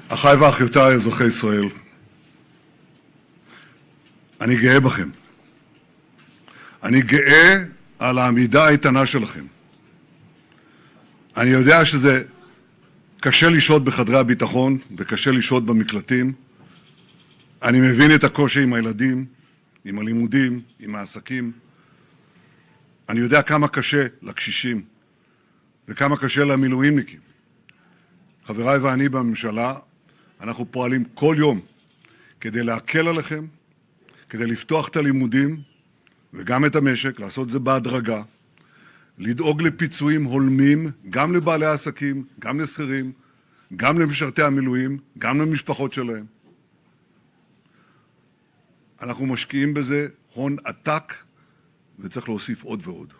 אחיי ואחיותיי אזרחי ישראל, אני גאה בכם. אני גאה על העמידה האיתנה שלכם. אני יודע שזה קשה לשהות בחדרי הביטחון וקשה לשהות במקלטים. אני מבין את הקושי עם הילדים, עם הלימודים, עם העסקים. אני יודע כמה קשה לקשישים וכמה קשה למילואימניקים. חבריי ואני בממשלה, אנחנו פועלים כל יום כדי להקל עליכם, כדי לפתוח את הלימודים וגם את המשק, לעשות זה בהדרגה, לדאוג לפיצויים הולמים גם לבעלי העסקים, גם לשכירים, גם למשרתי המילואים, גם למשפחות שלהם. אנחנו משקיעים בזה הון עתק וצריך להוסיף עוד ועוד.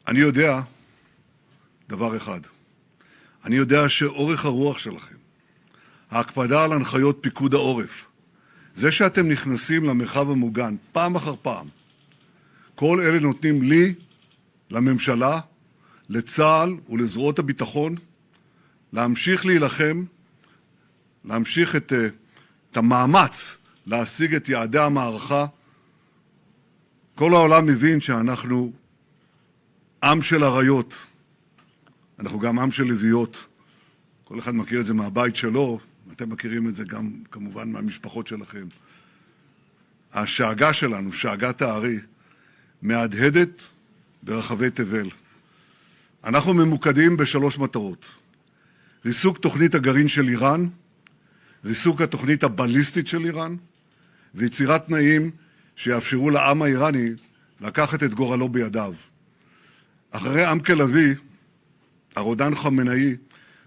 אני יודע דבר אחד. אני יודע שאורך הרוח שלכם, ההקפדה על הנחיות פיקוד העורף, זה שאתם נכנסים למרחב המוגן פעם אחר פעם, כל אלה נותנים לי, לממשלה, לצה"ל ולזרועות הביטחון, להמשיך להילחם, להמשיך את המאמץ להשיג את יעדי המערכה. כל העולם מבין שאנחנו עם של אריות, אנחנו גם עם של לוויות. כל אחד מכיר את זה מהבית שלו, אתם מכירים את זה גם כמובן מהמשפחות שלכם. השאגה שלנו, שאגת הארי, מהדהדת ברחבי תבל. אנחנו ממוקדים בשלוש מטרות. ריסוק תוכנית הגרעין של איראן, ריסוק התוכנית הבליסטית של איראן, ויצירת תנאים שיאפשרו לעם האיראני לקחת את גורלו בידיו. אחרי עם כלבי, הרודן חמינאי,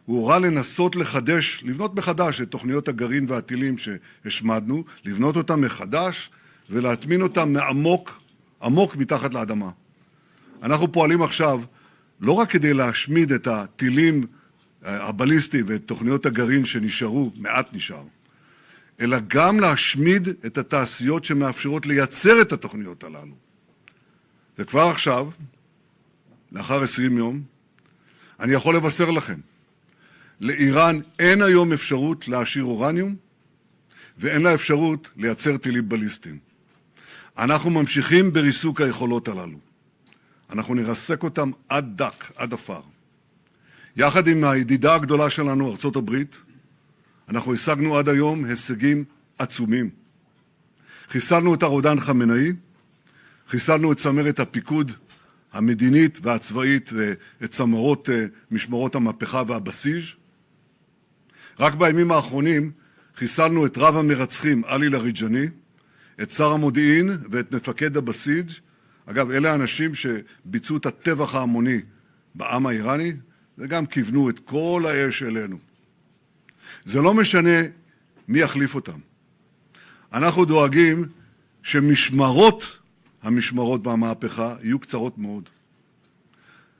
הוא הורה לנסות לחדש, לבנות מחדש את תוכניות הגרעין והטילים שהשמדנו, לבנות אותם מחדש ולהטמין אותם עמוק מתחת לאדמה. אנחנו פועלים עכשיו לא רק כדי להשמיד את הטילים הבליסטיים ואת תוכניות הגרעין שנשארו, מעט נשאר, אלא גם להשמיד את התעשיות שמאפשרות לייצר את התוכניות הללו. וכבר עכשיו, לאחר 20 יום, אני יכול לבשר לכם, לאיראן אין היום אפשרות להשאיר אורניום, ואין לה אפשרות לייצר טילים בליסטיים. אנחנו ממשיכים בריסוק היכולות הללו. אנחנו נרסק אותם עד דק, עד אפר. יחד עם הידידה הגדולה שלנו, ארצות הברית, אנחנו השגנו עד היום הישגים עצומים. חיסלנו את הרודן חמינאי, חיסלנו את צמרת הפיקוד המדינית והצבאית ואת צמרות משמרות המהפכה והבסיז'. רק בימים האחרונים חיסלנו את רב המרצחים עלי לריג'ני, את שר המודיעין ואת מפקד הבסיג'. אגב, אלה האנשים שביצעו את הטבח ההמוני בעם האיראני, וגם כיוונו את כל האש אלינו. זה לא משנה מי יחליף אותם. אנחנו דואגים המשמרות במהפכה יהיו קצרות מאוד.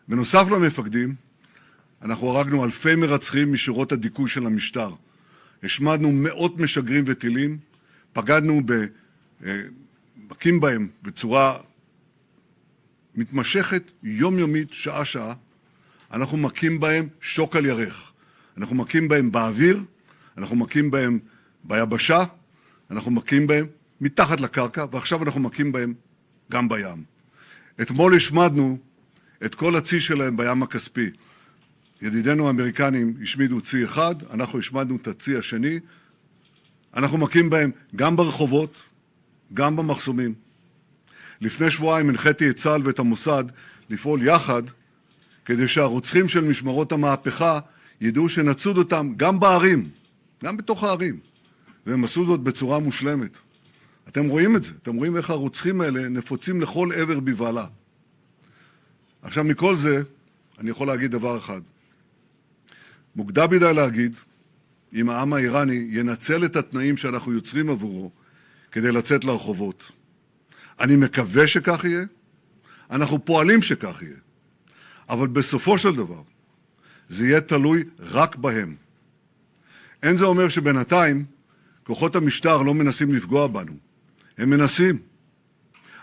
בנוסף למפקדים, אנחנו הרגנו אלפי מרצחים משורות הדיכוי של המשטר. השמדנו מאות משגרים וטילים, פגענו מכים בהם בצורה מתמשכת, יומיומית, שעה-שעה. אנחנו מכים בהם שוק על ירך. אנחנו מכים בהם באוויר, אנחנו מכים בהם ביבשה, אנחנו מכים בהם מתחת לקרקע, ועכשיו אנחנו מכים בהם גם בים. אתמול השמדנו את כל הצי שלהם בים הכספי. ידידינו האמריקנים השמידו צי אחד, אנחנו השמדנו את הצי השני. אנחנו מכים בהם גם ברחובות, גם במחסומים. לפני שבועיים הנחיתי את צה"ל ואת המוסד לפעול יחד, כדי שהרוצחים של משמרות המהפכה ידעו שנצוד אותם גם בערים, גם בתוך הערים, והם עשו זאת בצורה מושלמת. אתם רואים את זה, אתם רואים איך הרוצחים האלה נפוצים לכל עבר בבעלה. עכשיו מכל זה, אני יכול להגיד דבר אחד. מוקדם מדי להגיד, אם העם האיראני ינצל את התנאים שאנחנו יוצרים עבורו, כדי לצאת לרחובות. אני מקווה שכך יהיה, אנחנו פועלים שכך יהיה. אבל בסופו של דבר, זה יהיה תלוי רק בהם. אין זה אומר שבינתיים, כוחות המשטר לא מנסים לפגוע בנו. הם מנסים.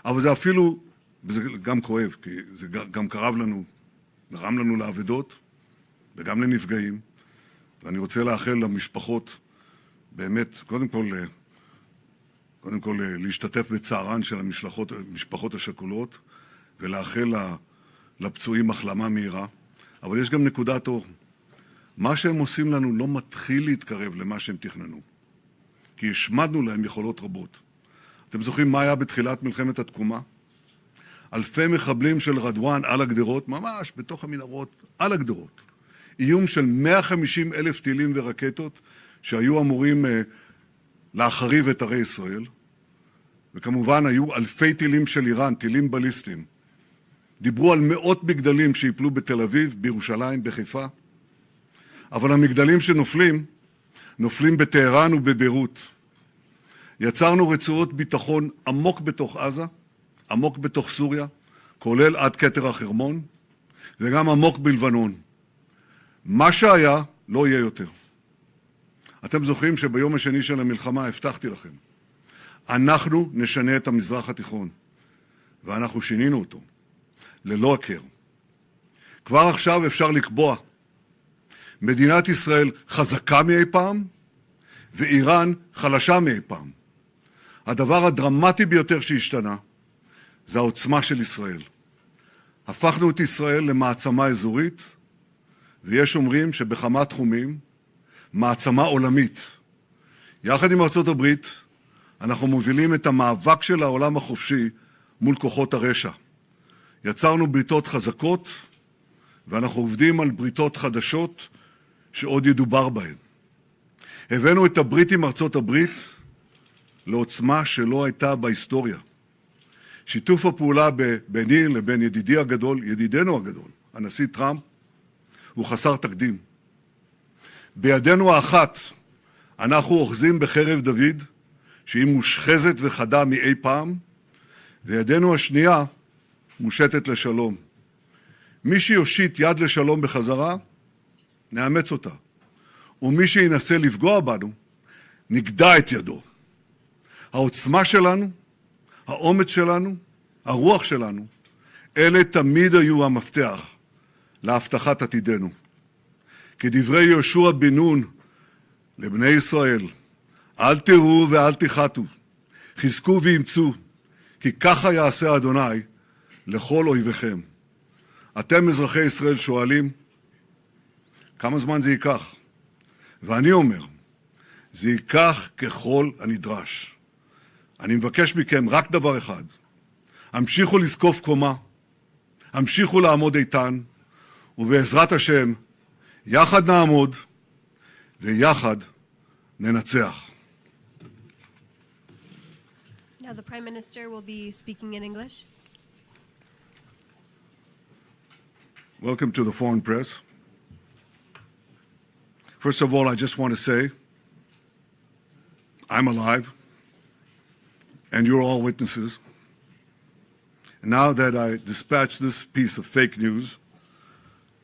אבל זה אפילו, וזה גם כואב, כי זה גם גרם לנו לאבדות וגם לנפגעים. ואני רוצה לאחל למשפחות, באמת, קודם כל להשתתף בצערן של המשפחות השכולות, ולאחל לפצועים החלמה מהירה. אבל יש גם נקודת אור. מה שהם עושים לנו לא מתחיל להתקרב למה שהם תכננו. כי השמדנו להם יכולות רבות. אתם זוכרים מה היה בתחילת מלחמת התקומה? אלפי מחבלים של רדואן על הגדרות, ממש בתוך המנהרות, על הגדרות. איום של 150,000 טילים ורקטות שהיו אמורים להחריב את ערי ישראל. וכמובן היו אלפי טילים של איראן, טילים בליסטיים. דיברו על מאות מגדלים שיפלו בתל אביב, בירושלים, בחיפה. אבל המגדלים שנופלים, נופלים בטהרן ובביירות. יצרנו רצועות ביטחון עמוק בתוך עזה, עמוק בתוך סוריה, כולל עד כתר החרמון, וגם עמוק בלבנון. מה שהיה לא יהיה יותר. אתם זוכרים שביום השני של המלחמה הבטחתי לכם, אנחנו נשנה את המזרח התיכון, ואנחנו שינינו אותו, ללא הכר. כבר עכשיו אפשר לקבוע, מדינת ישראל חזקה מאי פעם, ואיראן חלשה מאי פעם. הדבר הדרמטי ביותר שהשתנה, זה העוצמה של ישראל. הפכנו את ישראל למעצמה אזורית, ויש אומרים שבכמה תחומים, מעצמה עולמית. יחד עם ארצות הברית, אנחנו מובילים את המאבק של העולם החופשי מול כוחות הרשע. יצרנו בריתות חזקות, ואנחנו עובדים על בריתות חדשות שעוד ידובר בהן. הבאנו את הברית עם ארצות הברית לעוצמה שלא הייתה בהיסטוריה. שיתוף הפעולה ביני לבין ידידנו הגדול, הנשיא טראמפ, הוא חסר תקדים. בידנו האחת אנחנו אוחזים בחרב דוד, שהיא מושחזת וחדה מאי פעם, וידנו השנייה מושטת לשלום. מי שיושיט יד לשלום בחזרה, נאמץ אותה. ומי שינסה לפגוע בנו, נגדע את ידו. העוצמה שלנו, האומץ שלנו, הרוח שלנו, אלה תמיד היו המפתח להבטחת עתידנו. כדברי יהושע בן נון לבני ישראל, אל תראו ואל תחתו, חזקו ואמצו, כי ככה יעשה אדוני לכל אויביכם. אתם אזרחי ישראל שואלים, כמה זמן זה ייקח? ואני אומר, זה ייקח ככל הנדרש. אני מבקש מכם רק דבר אחד, המשיכו לזקוף קומה, המשיכו לעמוד איתן, ובעזרת השם, יחד נעמוד ויחד ננצח. Now the Prime Minister will be speaking in English. Welcome to the foreign press. First of all, I just want to say, I'm alive, and you're all witnesses. And now that I dispatched this piece of fake news,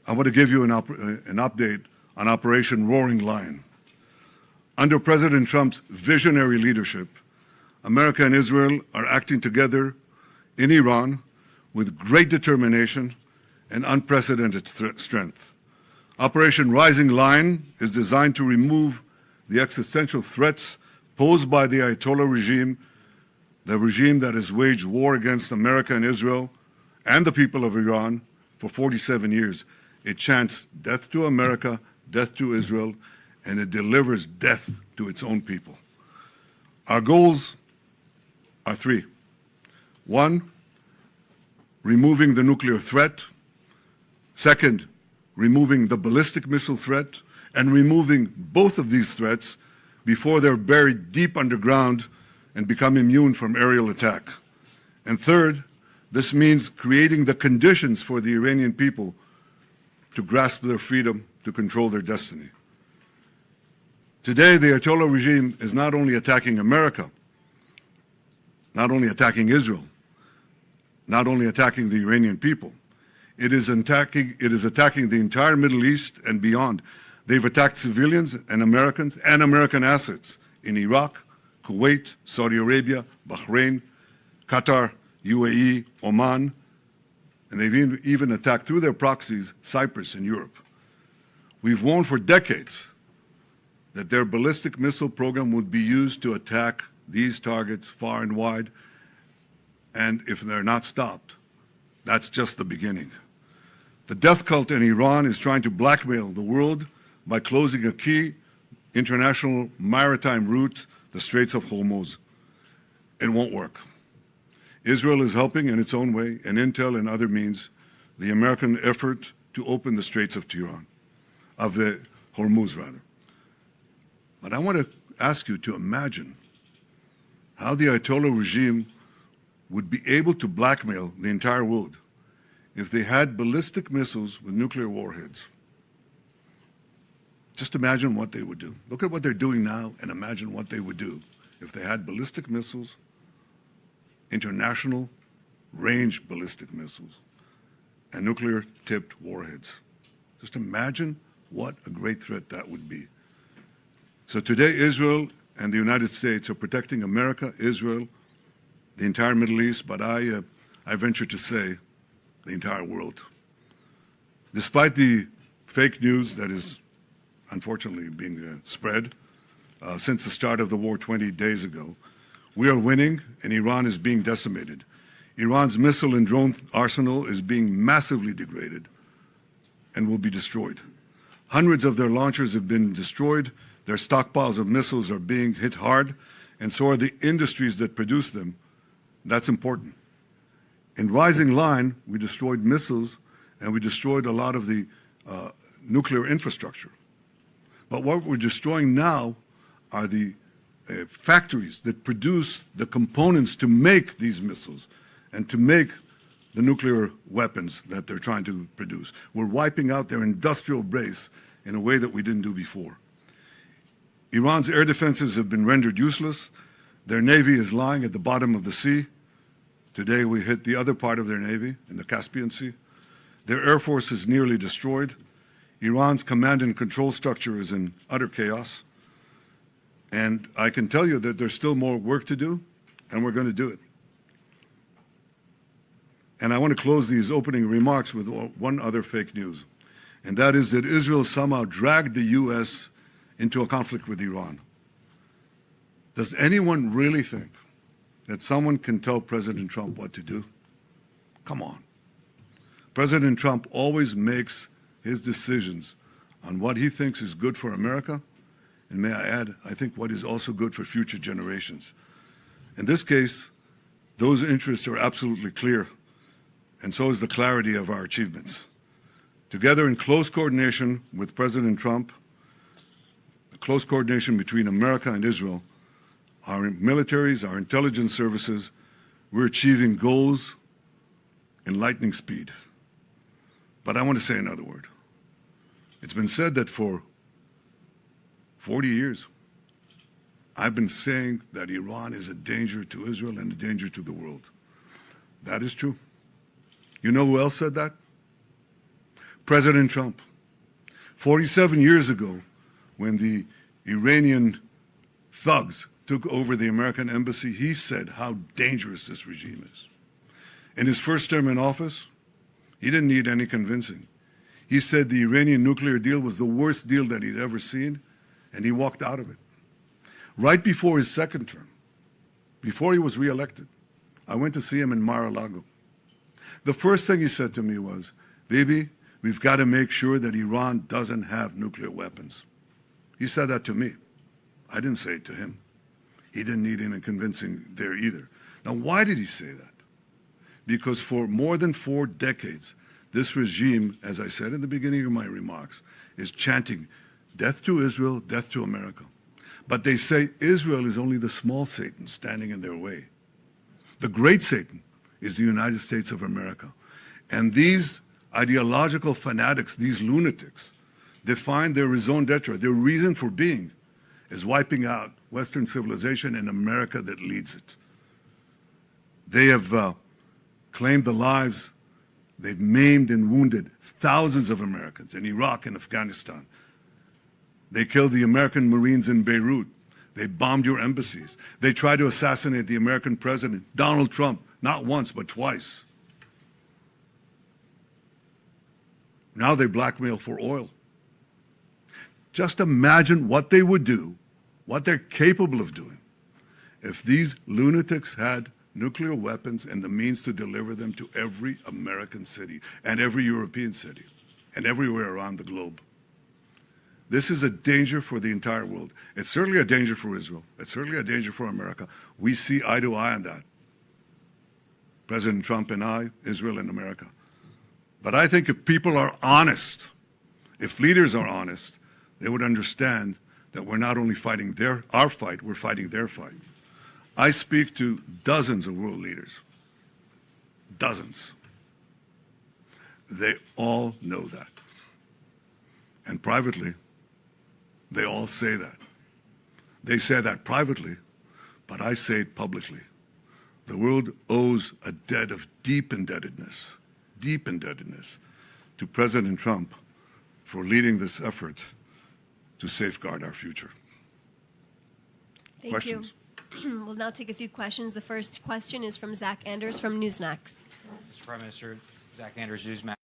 I want to give you an update on Operation Roaring Lion. Under President Trump's visionary leadership, America and Israel are acting together in Iran with great determination and unprecedented strength. Operation Rising Lion is designed to remove the existential threats posed by the Ayatollah regime, the regime that has waged war against America and Israel and the people of Iran for 47 years. It chants death to America, death to Israel, and it delivers death to its own people. Our goals are three. One, removing the nuclear threat. Second, removing the ballistic missile threat, and removing both of these threats before they're buried deep underground and become immune from aerial attack. And third, this means creating the conditions for the Iranian people to grasp their freedom, to control their destiny. Today, the Ayatollah regime is not only attacking America, not only attacking Israel, not only attacking the Iranian people, it is attacking the entire Middle East and beyond. They've attacked civilians and American assets in Iraq, Kuwait, Saudi Arabia, Bahrain, Qatar, UAE, Oman, and they've even attacked through their proxies Cyprus and Europe. We've warned for decades that their ballistic missile program would be used to attack these targets far and wide, and if they're not stopped, that's just the beginning. The death cult in Iran is trying to blackmail the world by closing a key international maritime route, the Straits of Hormuz. It won't work. Israel is helping in its own way, and intel and other means, the American effort to open the Straits of Hormuz, rather. But I want to ask you to imagine how the Ayatollah regime would be able to blackmail the entire world if they had ballistic missiles with nuclear warheads. Just imagine what they would do. Look at what they're doing now and imagine what they would do if they had ballistic missiles, international range ballistic missiles, and nuclear-tipped warheads. Just imagine what a great threat that would be. So today, Israel and the United States are protecting America, Israel, the entire Middle East, but I venture to say the entire world. Despite the fake news that is unfortunately being spread since the start of the war 20 days ago, we are winning and Iran is being decimated. Iran's missile and drone arsenal is being massively degraded and will be destroyed. Hundreds of their launchers have been destroyed, their stockpiles of missiles are being hit hard, and so are the industries that produce them. That's important. In Rising Line, we destroyed missiles and we destroyed a lot of the nuclear infrastructure. But what we're destroying now are the factories that produce the components to make these missiles and to make the nuclear weapons that they're trying to produce. We're wiping out their industrial base in a way that we didn't do before. Iran's air defenses have been rendered useless. Their navy is lying at the bottom of the sea. Today we hit the other part of their navy in the Caspian Sea. Their air force is nearly destroyed. Iran's command and control structure is in utter chaos. And I can tell you that there's still more work to do, and we're going to do it. And I want to close these opening remarks with one other fake news, and that is that Israel somehow dragged the U.S. into a conflict with Iran. Does anyone really think that someone can tell President Trump what to do? Come on. President Trump always makes his decisions on what he thinks is good for America, and may I add, I think what is also good for future generations. In this case, those interests are absolutely clear, and so is the clarity of our achievements. Together in close coordination with President Trump, close coordination between America and Israel, our militaries, our intelligence services, we're achieving goals in lightning speed. But I want to say another word. It's been said that for 40 years, I've been saying that Iran is a danger to Israel and a danger to the world. That is true. You know who else said that? President Trump. 47 years ago, when the Iranian thugs took over the American embassy, he said how dangerous this regime is. In his first term in office, he didn't need any convincing. He said the Iranian nuclear deal was the worst deal that he'd ever seen, and he walked out of it. Right before his second term, before he was reelected, I went to see him in Mar-a-Lago. The first thing he said to me was, "Bibi, we've got to make sure that Iran doesn't have nuclear weapons." He said that to me. I didn't say it to him. He didn't need any convincing there either. Now, why did he say that? Because for more than 4 decades, this regime, as I said in the beginning of my remarks, is chanting death to Israel, death to America. But they say Israel is only the small Satan standing in their way. The great Satan is the United States of America. And these ideological fanatics, these lunatics, define their raison d'etre, their reason for being, as wiping out Western civilization and America that leads it. They have claimed the lives, they've maimed and wounded thousands of Americans in Iraq and Afghanistan. They killed the American Marines in Beirut. They bombed your embassies. They tried to assassinate the American president, Donald Trump, not once, but twice. Now they blackmail for oil. Just imagine what they would do, what they're capable of doing, if these lunatics had nuclear weapons and the means to deliver them to every American city and every European city and everywhere around the globe. This is a danger for the entire world. It's certainly a danger for Israel. It's certainly a danger for America. We see eye to eye on that. President Trump and I, Israel and America. But I think if people are honest, if leaders are honest, they would understand that we're not only fighting our fight, we're fighting their fight. I speak to dozens of world leaders. Dozens. They all know that. And privately, they all say that. They say that privately, but I say it publicly. The world owes a debt of deep indebtedness to President Trump for leading this effort to safeguard our future. Thank Questions? you. We'll now take a few questions. The first question is from Zach Anders from Newsmax. Mr. Prime Minister, Zach Anders, Newsmax.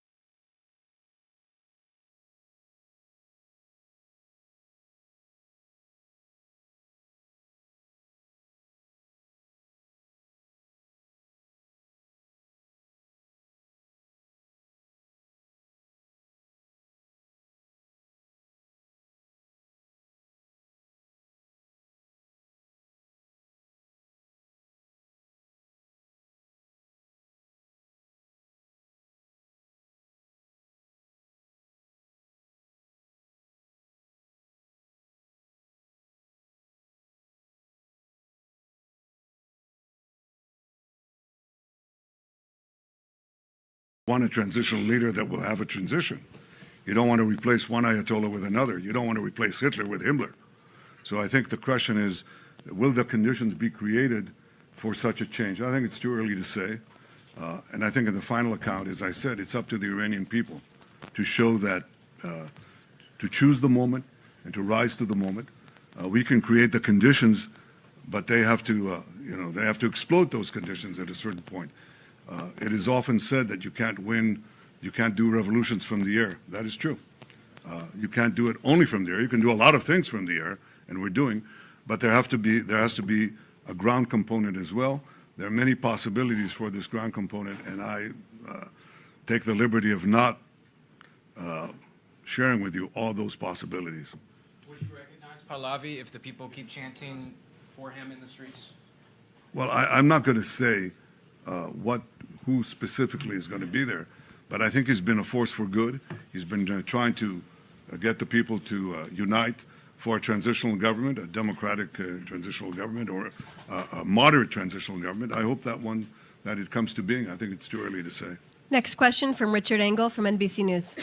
Want a transitional leader that will have a transition. You don't want to replace one Ayatollah with another. You don't want to replace Hitler with Himmler. So I think the question is, will the conditions be created for such a change? I think it's too early to say. And I think in the final account, as I said, it's up to the Iranian people to show that, to choose the moment and to rise to the moment. We can create the conditions, but they have to, they have to exploit those conditions at a certain point. It is often said that you can't do revolutions from the air. That is true. You can't do it only from the air. You can do a lot of things from the air, and we're doing, but there has to be a ground component as well. There are many possibilities for this ground component, and I take the liberty of not sharing with you all those possibilities. Would you recognize Pahlavi if the people keep chanting for him in the streets? Well, I'm not going to say who specifically is going to be there, but I think he's been a force for good. He's been trying to get the people to unite for a transitional government, a democratic transitional government, or a moderate transitional government. I hope that it comes to being. I think it's too early to say. Next question from Richard Engel from NBC News.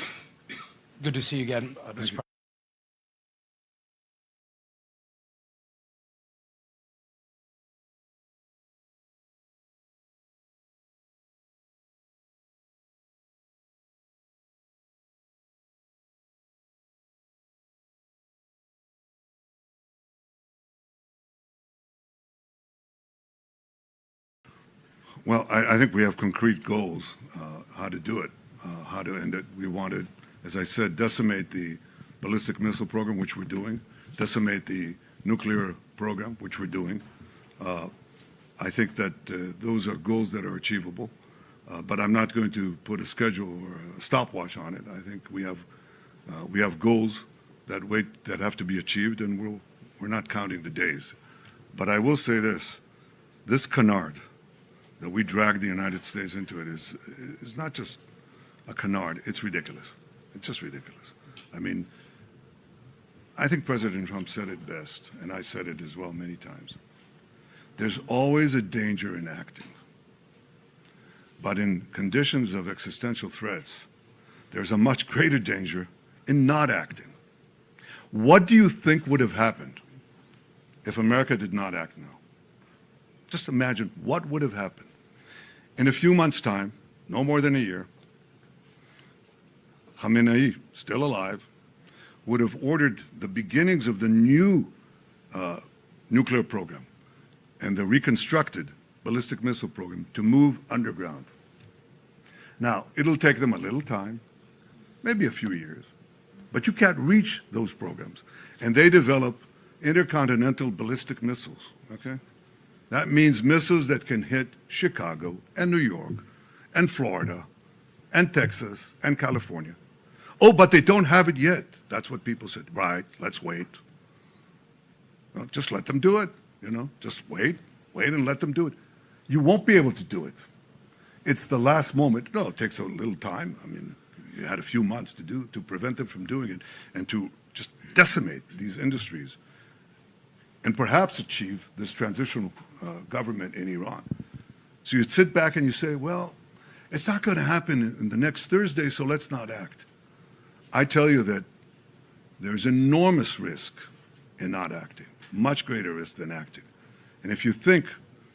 Good to see you again, Mr. President. Well, I think we have concrete goals, how to do it, how to end it. We wanted, as I said, decimate the ballistic missile program, which we're doing, decimate the nuclear program, which we're doing. I think that those are goals that are achievable, but I'm not going to put a schedule or a stopwatch on it. I think we have goals that have to be achieved, and we're not counting the days. But I will say this canard that we drag the United States into it is not just a canard. It's ridiculous. It's just ridiculous. I mean, I think President Trump said it best, and I said it as well many times. There's always a danger in acting. But in conditions of existential threats, there's a much greater danger in not acting. What do you think would have happened if America did not act now? Just imagine what would have happened. In a few months' time, no more than a year, Khamenei, still alive, would have ordered the beginnings of the new nuclear program and the reconstructed ballistic missile program to move underground. Now, it'll take them a little time, maybe a few years, but you can't reach those programs. And they develop intercontinental ballistic missiles, okay? That means missiles that can hit Chicago and New York and Florida and Texas and California. Oh, but they don't have it yet. That's what people said. Right, let's wait. Well, just let them do it, you know? Just wait and let them do it. You won't be able to do it. It's the last moment. No, it takes a little time. I mean, you had a few months to prevent them from doing it and to just decimate these industries and perhaps achieve this transitional government in Iran. So you'd sit back and you say, well, it's not going to happen in the next Thursday, so let's not act. I tell you that there's enormous risk in not acting, much greater risk than acting. And if you think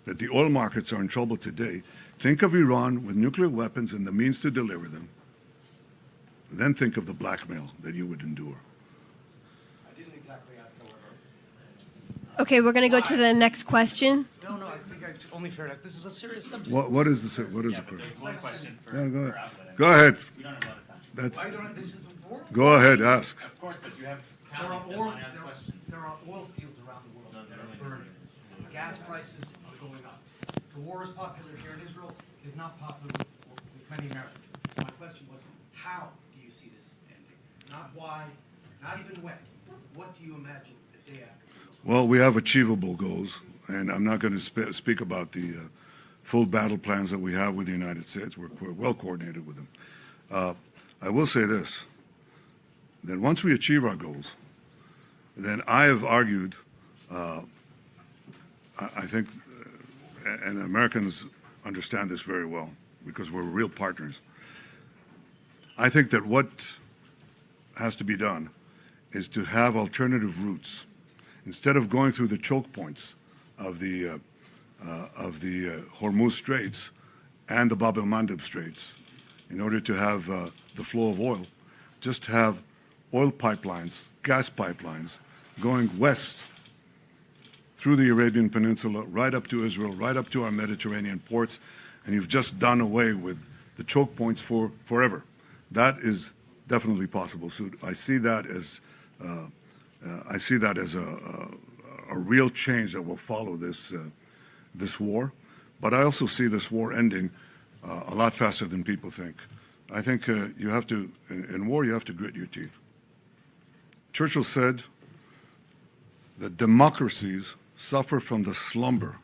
that the oil markets are in trouble today, think of Iran with nuclear weapons and the means to deliver them. Then think of the blackmail that you would endure. I didn't exactly ask, however. Okay, we're going to go to the next question. No, I think it's only fair. This is a serious subject. What is the question? There's one question for, Yeah, go ahead. for Alfred. Go ahead. We don't have a lot of time. That's, Why don't this is the world? go ahead, ask. Of course, but you have There are, colleagues that oil, want to ask questions. there are oil fields around the world that are burning. Gas prices are going up. The war is popular here in Israel, is not popular with many Americans. My question was, how do you see this ending? Not why, not even when. What do you imagine the day after? Well, we have achievable goals, and I'm not going to speak about the full battle plans that we have with the United States. We're well coordinated with them. I will say this, that once we achieve our goals, then I have argued, I think, and Americans understand this very well because we're real partners. I think that what has to be done is to have alternative routes. Instead of going through the choke points of the Hormuz Straits and the Bab el-Mandeb Straits, in order to have the flow of oil, just have oil pipelines, gas pipelines, going west through the Arabian Peninsula, right up to Israel, right up to our Mediterranean ports, and you've just done away with the choke points for forever. That is definitely possible. So I see that as a real change that will follow this war. But I also see this war ending a lot faster than people think. I think you have to, in war, you have to grit your teeth. Churchill said that democracies suffer from the slumber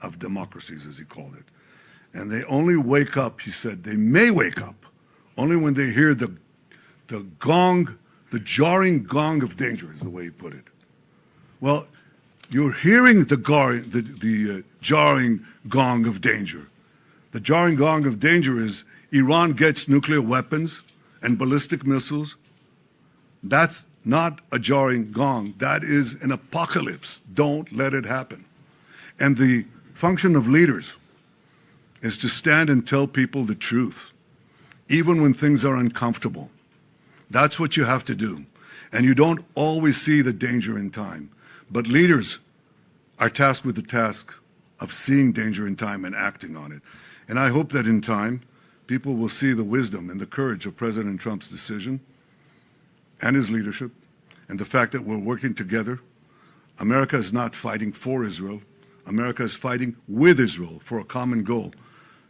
of democracies, as he called it. And they only wake up, he said, they may wake up only when they hear the gong, the jarring gong of danger, is the way he put it. Well, you're hearing the jarring gong of danger. The jarring gong of danger is Iran gets nuclear weapons and ballistic missiles. That's not a jarring gong. That is an apocalypse. Don't let it happen. And the function of leaders is to stand and tell people the truth, even when things are uncomfortable. That's what you have to do. And you don't always see the danger in time. But leaders are tasked with the task of seeing danger in time and acting on it. And I hope that in time, people will see the wisdom and the courage of President Trump's decision and his leadership, and the fact that we're working together. America is not fighting for Israel. America is fighting with Israel for a common goal,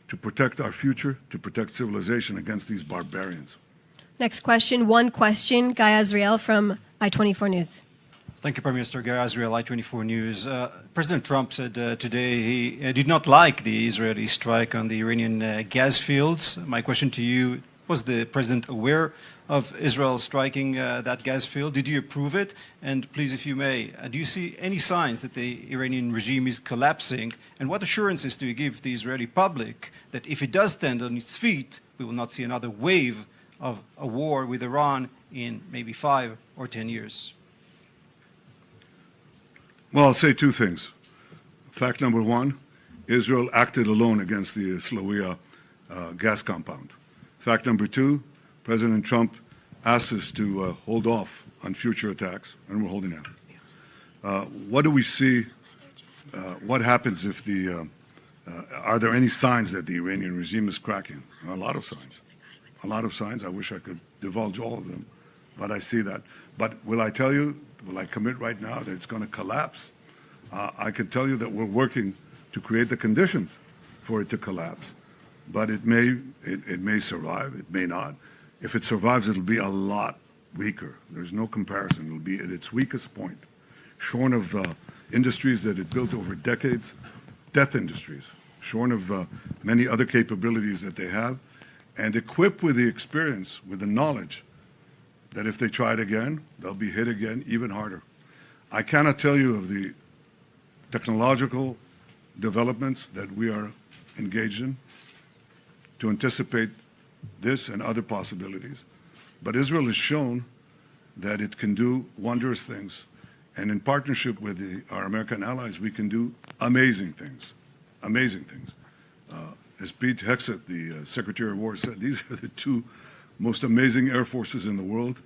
to protect our future, to protect civilization against these barbarians. Next question, one question, Guy Azriel from I-24 News. Thank you, Prime Minister. Guy Azriel, I-24 News. President Trump said today he did not like the Israeli strike on the Iranian gas fields. My question to you, was the President aware of Israel striking that gas field? Did you approve it? And please, if you may, do you see any signs that the Iranian regime is collapsing? And what assurances do you give the Israeli public that if it does stand on its feet, we will not see another wave of a war with Iran in maybe 5 or 10 years? Well, I'll say two things. Fact number one, Israel acted alone against the Slawiya gas compound. Fact number two, President Trump asked us to hold off on future attacks, and we're holding out. What do we see? What happens if are there any signs that the Iranian regime is cracking? A lot of signs. A lot of signs. I wish I could divulge all of them, but I see that. But will I tell you, will I commit right now that it's going to collapse? I can tell you that we're working to create the conditions for it to collapse. But it may survive, it may not. If it survives, it'll be a lot weaker. There's no comparison. It'll be at its weakest point, shorn of industries that it built over decades, death industries, shorn of many other capabilities that they have, and equipped with the experience, with the knowledge that if they try it again, they'll be hit again even harder. I cannot tell you of the technological developments that we are engaged in to anticipate this and other possibilities. But Israel has shown that it can do wondrous things. And in partnership with our American allies, we can do amazing things. Amazing things. As Pete Hegseth, the Secretary of War, said, these are the two most amazing air forces in the world.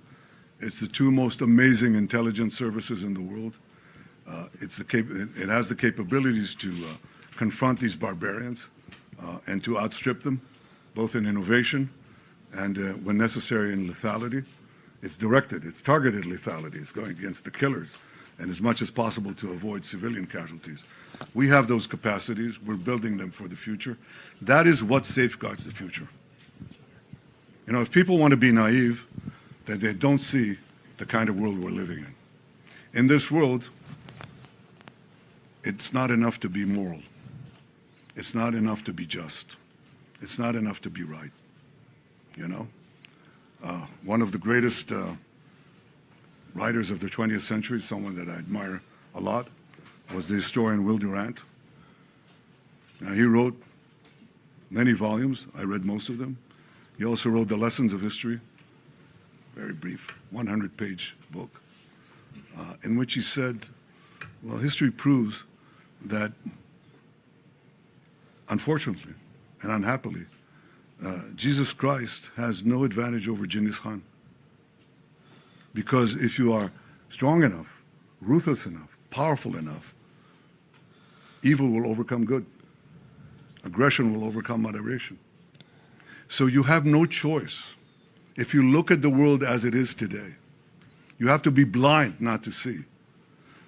It's the two most amazing intelligence services in the world. It has the capabilities to confront these barbarians and to outstrip them, both in innovation and, when necessary, in lethality. It's directed, it's targeted lethality. It's going against the killers and as much as possible to avoid civilian casualties. We have those capacities. We're building them for the future. That is what safeguards the future. You know, if people want to be naive, then they don't see the kind of world we're living in. In this world, it's not enough to be moral. It's not enough to be just. It's not enough to be right, you know? One of the greatest writers of the 20th century, someone that I admire a lot, was the historian Will Durant. Now, he wrote many volumes. I read most of them. He also wrote The Lessons of History, very brief, 100-page book, in which he said, well, history proves that, unfortunately and unhappily, Jesus Christ has no advantage over Genghis Khan. Because if you are strong enough, ruthless enough, powerful enough, evil will overcome good. Aggression will overcome moderation. So you have no choice. If you look at the world as it is today, you have to be blind not to see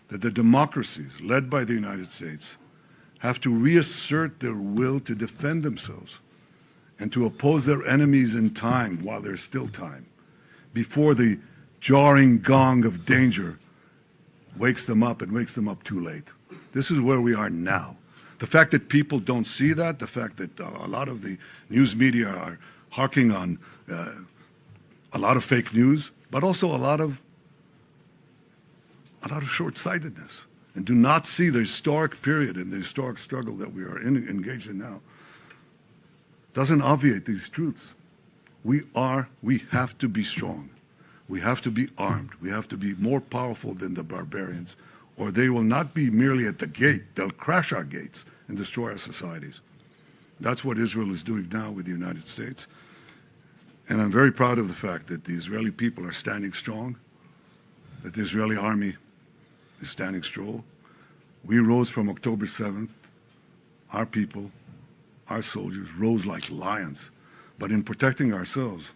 that the democracies led by the United States have to reassert their will to defend themselves and to oppose their enemies in time while there's still time, before the jarring gong of danger wakes them up and wakes them up too late. This is where we are now. The fact that people don't see that, the fact that a lot of the news media are harking on a lot of fake news, but also a lot of short-sightedness, and do not see the historic period and the historic struggle that we are engaged in now, doesn't obviate these truths. We have to be strong. We have to be armed. We have to be more powerful than the barbarians, or they will not be merely at the gate. They'll crash our gates and destroy our societies. That's what Israel is doing now with the United States. And I'm very proud of the fact that the Israeli people are standing strong, that the Israeli army is standing strong. We rose from October 7th. Our people, our soldiers, rose like lions. But in protecting ourselves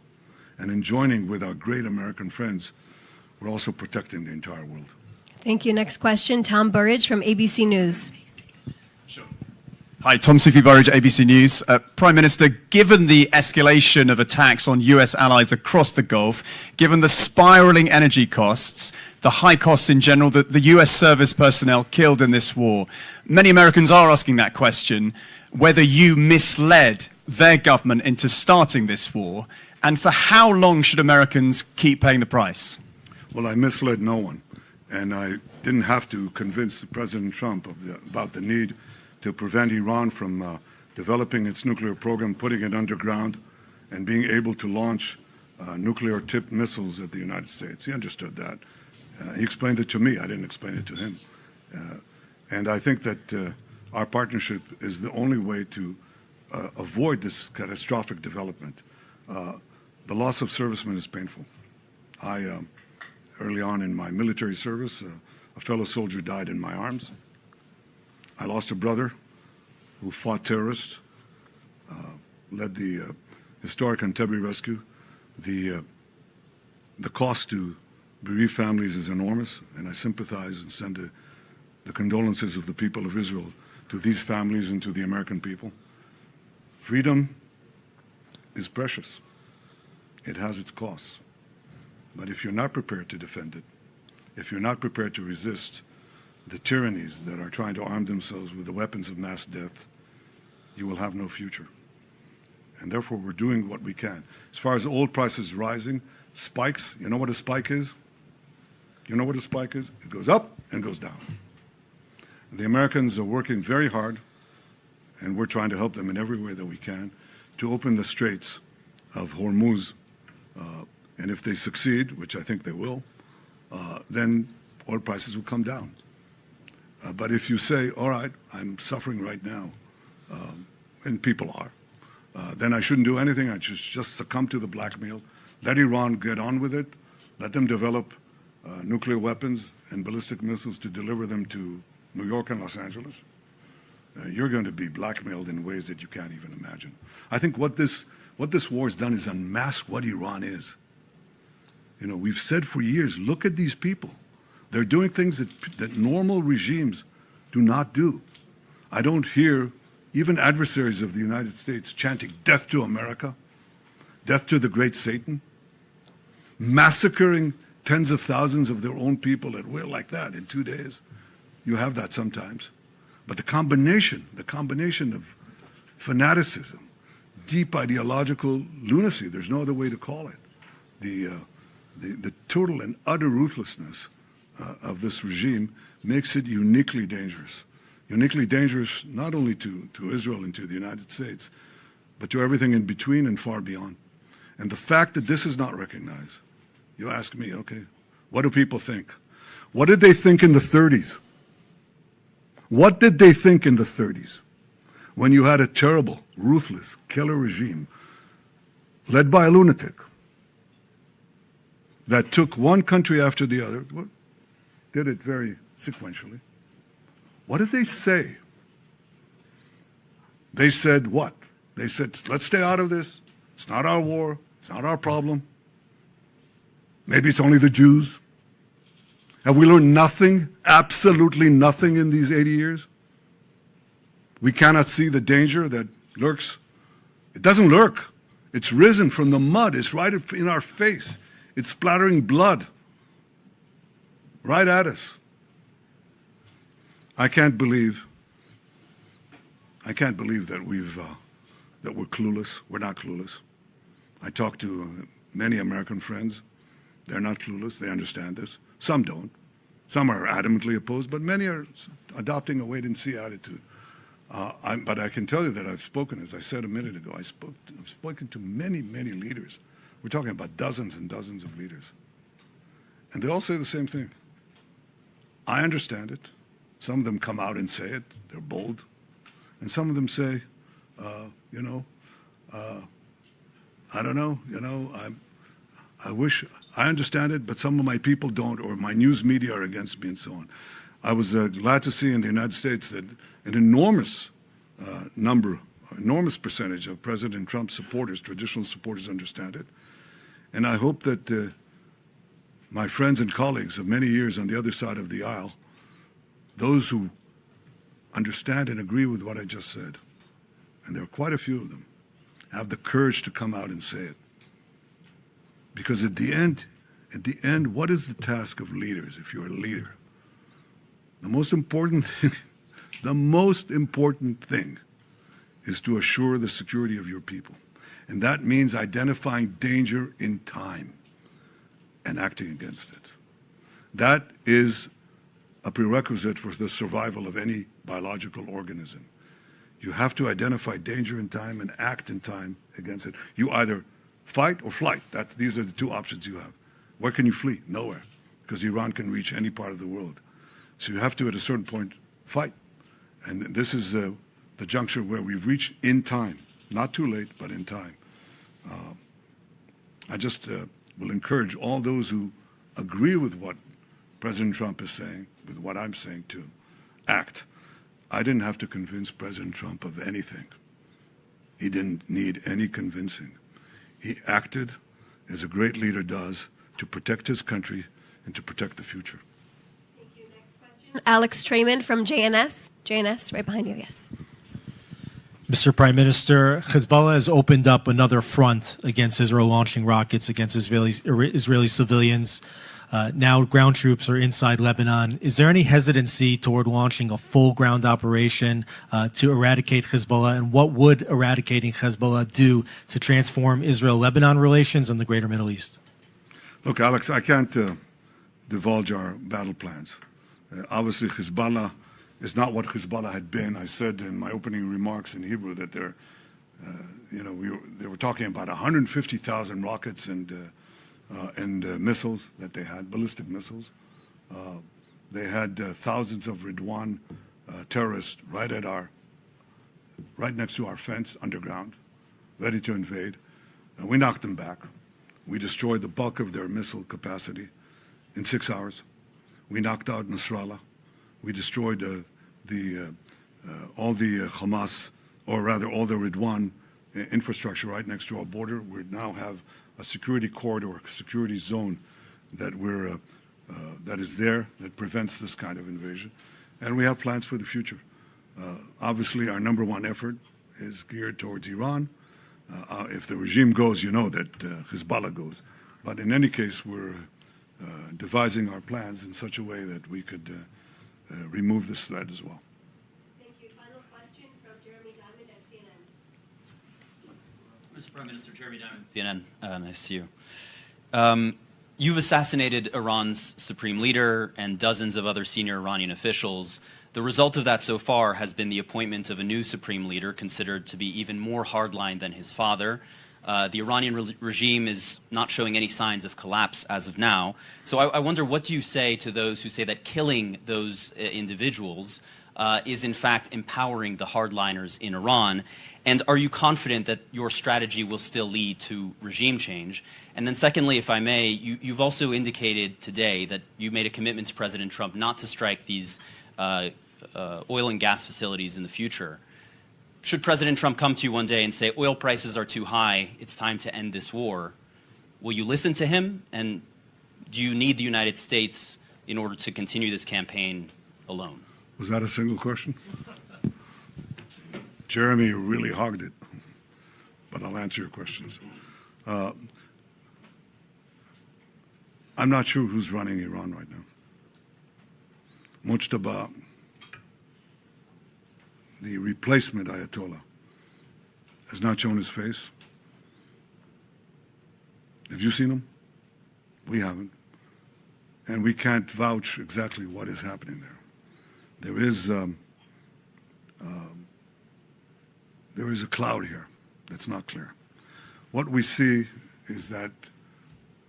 and in joining with our great American friends, we're also protecting the entire world. Thank you. Next question, Tom Burridge from ABC News. Hi, Tom Sufi Burridge, ABC News. Prime Minister, given the escalation of attacks on US allies across the Gulf, given the spiraling energy costs, the high costs in general, the US service personnel killed in this war, many Americans are asking that question, whether you misled their government into starting this war, and for how long should Americans keep paying the price? Well, I misled no one, and I didn't have to convince President Trump about the need to prevent Iran from developing its nuclear program, putting it underground, and being able to launch nuclear-tipped missiles at the United States. He understood that. He explained it to me. I didn't explain it to him. And I think that our partnership is the only way to avoid this catastrophic development. The loss of servicemen is painful. Early on in my military service, A fellow soldier died in my arms. I lost a brother who fought terrorists, led the historic Entebbe rescue. The cost to bereaved families is enormous, and I sympathize and send the condolences of the people of Israel to these families and to the American people. Freedom is precious. It has its costs. But if you're not prepared to defend it, if you're not prepared to resist the tyrannies that are trying to arm themselves with the weapons of mass death, you will have no future. And therefore, we're doing what we can. As far as oil prices rising, spikes, you know what a spike is? You know what a spike is? It goes up and goes down. The Americans are working very hard, and we're trying to help them in every way that we can, to open the straits of Hormuz. And if they succeed, which I think they will, then oil prices will come down. But if you say, all right, I'm suffering right now, and people are, then I shouldn't do anything. I should just succumb to the blackmail. Let Iran get on with it. Let them develop nuclear weapons and ballistic missiles to deliver them to New York and Los Angeles. You're going to be blackmailed in ways that you can't even imagine. I think what this war has done is unmask what Iran is. You know, we've said for years, look at these people. They're doing things that normal regimes do not do. I don't hear even adversaries of the United States chanting death to America, death to the great Satan, massacring tens of thousands of their own people at will like that in 2 days. You have that sometimes. But the combination of fanaticism, deep ideological lunacy, there's no other way to call it, the total and utter ruthlessness of this regime makes it uniquely dangerous. Uniquely dangerous not only to Israel and to the United States, but to everything in between and far beyond. And the fact that this is not recognized, you ask me, okay, what do people think? What did they think in the 30s? What did they think in the 30s when you had a terrible, ruthless, killer regime led by a lunatic that took one country after the other, did it very sequentially? What did they say? They said what? They said, let's stay out of this. It's not our war. It's not our problem. Maybe it's only the Jews. Have we learned nothing, absolutely nothing in these 80 years? We cannot see the danger that lurks. It doesn't lurk. It's risen from the mud. It's right in our face. It's splattering blood right at us. I can't believe that we're clueless. We're not clueless. I talk to many American friends. They're not clueless. They understand this. Some don't. Some are adamantly opposed, but many are adopting a wait-and-see attitude. But I can tell you that I've spoken, as I said a minute ago, I've spoken to many, many leaders. We're talking about dozens and dozens of leaders. And they all say the same thing. I understand it. Some of them come out and say it. They're bold. And some of them say, I don't know, I wish I understand it, but some of my people don't, or my news media are against me and so on. I was glad to see in the United States that an enormous enormous percentage of President Trump's supporters, traditional supporters, understand it. And I hope that my friends and colleagues of many years on the other side of the aisle, those who understand and agree with what I just said, and there are quite a few of them, have the courage to come out and say it. Because at the end, what is the task of leaders if you're a leader? The most important thing is to assure the security of your people. And that means identifying danger in time and acting against it. That is a prerequisite for the survival of any biological organism. You have to identify danger in time and act in time against it. You either fight or flight. These are the two options you have. Where can you flee? Nowhere, because Iran can reach any part of the world. So you have to, at a certain point, fight. And this is the juncture where we've reached in time. Not too late, but in time. I just will encourage all those who agree with what President Trump is saying, with what I'm saying to act. I didn't have to convince President Trump of anything. He didn't need any convincing. He acted as a great leader does to protect his country and to protect the future. Thank you. Next question. Alex Trayman from JNS. JNS, right behind you, yes. Mr. Prime Minister, Hezbollah has opened up another front against Israel, launching rockets against Israeli civilians. Now ground troops are inside Lebanon. Is there any hesitancy toward launching a full ground operation to eradicate Hezbollah? And what would eradicating Hezbollah do to transform Israel-Lebanon relations and the greater Middle East? Look, Alex, I can't divulge our battle plans. Obviously, Hezbollah is not what Hezbollah had been. I said in my opening remarks in Hebrew that they were talking about 150,000 rockets and missiles that they had, ballistic missiles. They had thousands of Ridwan terrorists right next to our fence underground, ready to invade. We knocked them back. We destroyed the bulk of their missile capacity in 6 hours. We knocked out Nasrallah. We destroyed all the Hamas, or rather all the Ridwan infrastructure right next to our border. We now have a security corridor, a security zone that is there that prevents this kind of invasion. And we have plans for the future. Obviously, our number one effort is geared towards Iran. If the regime goes, you know that Hezbollah goes. But in any case, we're devising our plans in such a way that we could remove this threat as well. Thank you. Final question from Jeremy Diamond at CNN. Mr. Prime Minister, Jeremy Diamond, CNN. Nice to see you. You've assassinated Iran's supreme leader and dozens of other senior Iranian officials. The result of that so far has been the appointment of a new supreme leader considered to be even more hardline than his father. The Iranian regime is not showing any signs of collapse as of now. So I wonder, what do you say to those who say that killing those individuals is in fact empowering the hardliners in Iran? And are you confident that your strategy will still lead to regime change? And then secondly, if I may, you've also indicated today that you made a commitment to President Trump not to strike these oil and gas facilities in the future. Should President Trump come to you one day and say, oil prices are too high, it's time to end this war, will you listen to him? And do you need the United States in order to continue this campaign alone? Was that a single question? Jeremy really hogged it, but I'll answer your questions. I'm not sure who's running Iran right now. Mujtaba, the replacement Ayatollah, has not shown his face. Have you seen him? We haven't. And we can't vouch exactly what is happening there. There is a cloud here that's not clear. What we see is that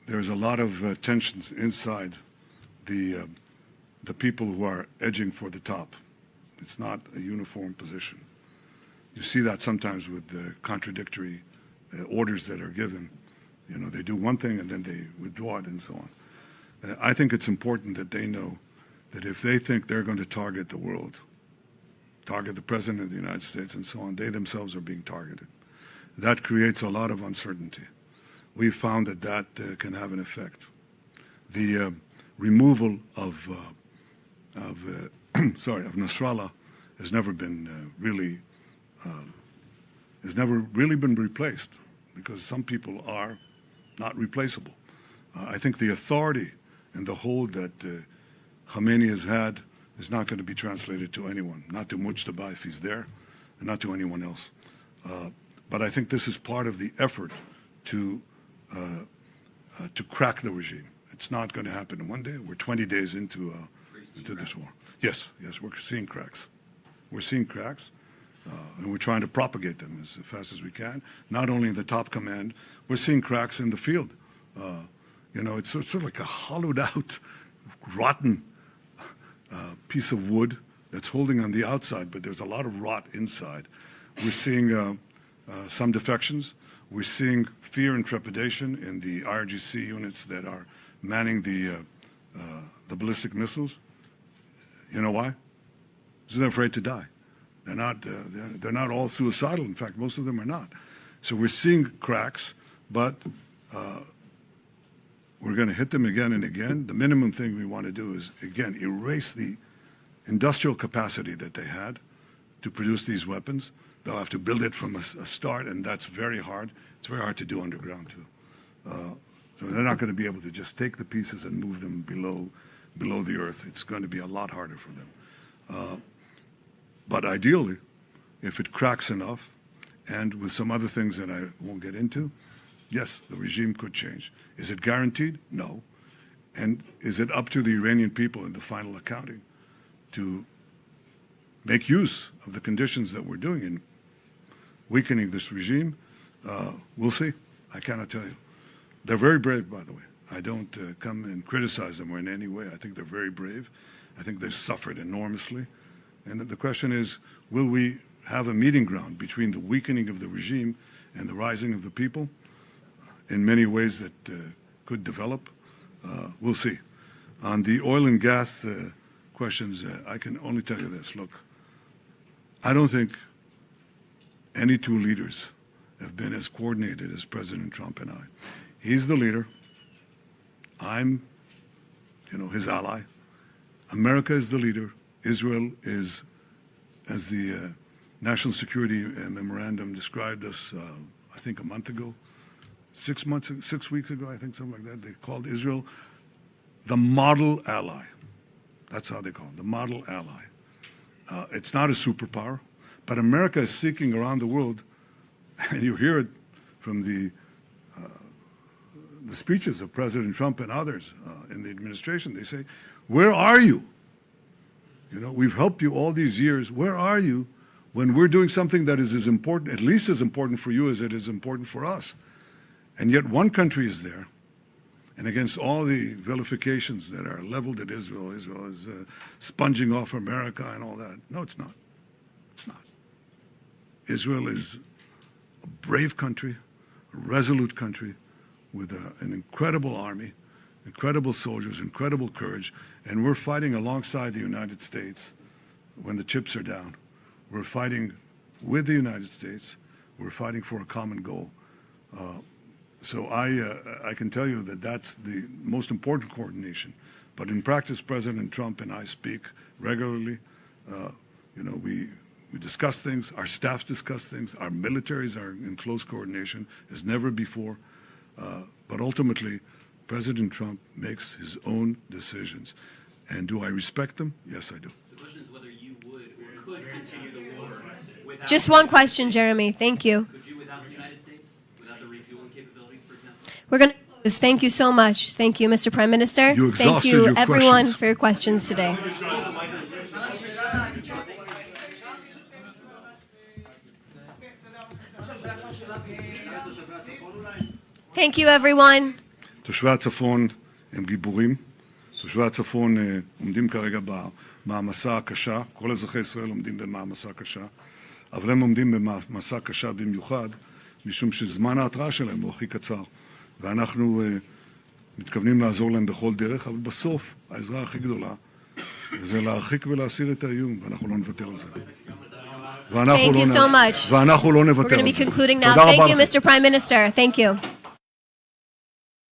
there's a lot of tensions inside the people who are edging for the top. It's not a uniform position. You see that sometimes with the contradictory orders that are given. You know, they do one thing and then they withdraw it and so on. I think it's important that they know that if they think they're going to target the world, target the President of the United States and so on, they themselves are being targeted. That creates a lot of uncertainty. We've found that can have an effect. The removal of Nasrallah has never been really been replaced, because some people are not replaceable. I think the authority and the hold that Khamenei has had is not going to be translated to anyone, not to Mujtaba if he's there, and not to anyone else. But I think this is part of the effort to crack the regime. It's not going to happen in one day. We're 20 days into this war. Yes, we're seeing cracks. We're seeing cracks, and we're trying to propagate them as fast as we can. Not only in the top command, we're seeing cracks in the field. It's sort of like a hollowed out, rotten piece of wood that's holding on the outside, but there's a lot of rot inside. We're seeing some defections. We're seeing fear and trepidation in the IRGC units that are manning the the ballistic missiles. You know why? Because they're afraid to die. They're not all suicidal. In fact, most of them are not. So we're seeing cracks, but we're going to hit them again and again. The minimum thing we want to do is, again, erase the industrial capacity that they had to produce these weapons. They'll have to build it from a start, and that's very hard. It's very hard to do underground, too. So they're not going to be able to just take the pieces and move them below the earth. It's going to be a lot harder for them. But ideally, if it cracks enough, and with some other things that I won't get into, yes, the regime could change. Is it guaranteed? No. And is it up to the Iranian people in the final accounting to make use of the conditions that we're doing in weakening this regime? We'll see. I cannot tell you. They're very brave, by the way. I don't come and criticize them in any way. I think they're very brave. I think they've suffered enormously. And the question is, will we have a meeting ground between the weakening of the regime and the rising of the people in many ways that could develop? We'll see. On the oil and gas questions, I can only tell you this. Look, I don't think any two leaders have been as coordinated as President Trump and I. He's the leader. I'm, his ally. America is the leader. Israel is, as the National Security Memorandum described us, I think a month ago, 6 weeks ago, I think, something like that. They called Israel the model ally. That's how they call it, the model ally. It's not a superpower, but America is seeking around the world, and you hear it from the speeches of President Trump and others in the administration. They say, where are you? We've helped you all these years. Where are you when we're doing something that is as important, at least as important for you as it is important for us? And yet one country is there, and against all the vilifications that are leveled at Israel, Israel is sponging off America and all that. No, it's not. It's not. Israel is a brave country, a resolute country with an incredible army, incredible soldiers, incredible courage, and we're fighting alongside the United States when the chips are down. We're fighting with the United States. We're fighting for a common goal. So I can tell you that that's the most important coordination. But in practice, President Trump and I speak regularly. We discuss things. Our staffs discuss things. Our militaries are in close coordination as never before. But ultimately, President Trump makes his own decisions. And do I respect them? Yes, I do. The question is whether you would or could continue the war without... Just one question, Jeremy. Thank you. Could you without the United States? Without the refueling capabilities, for example? We're going to close. Thank you so much. Thank you, Mr. Prime Minister. You Thank exhausted you, your everyone, questions. for your questions today. Thank you, everyone. תושבי הצפון הם גיבורים. תושבי הצפון עומדים כרגע במעמסה הקשה. כל אזרחי ישראל עומדים במעמסה קשה. אבל הם עומדים במעמסה קשה במיוחד, משום שזמן ההתראה שלהם הוא הכי קצר. ואנחנו מתכוונים לעזור להם בכל דרך, אבל בסוף העזרה הכי גדולה זה להרחיק ולהסיר את האיום, ואנחנו לא נוותר על זה. Thank you so much. ואנחנו לא We're נוותר going to על be זה. concluding now. תודה רבה Thank you, לכם. Mr. Prime Minister. Thank you.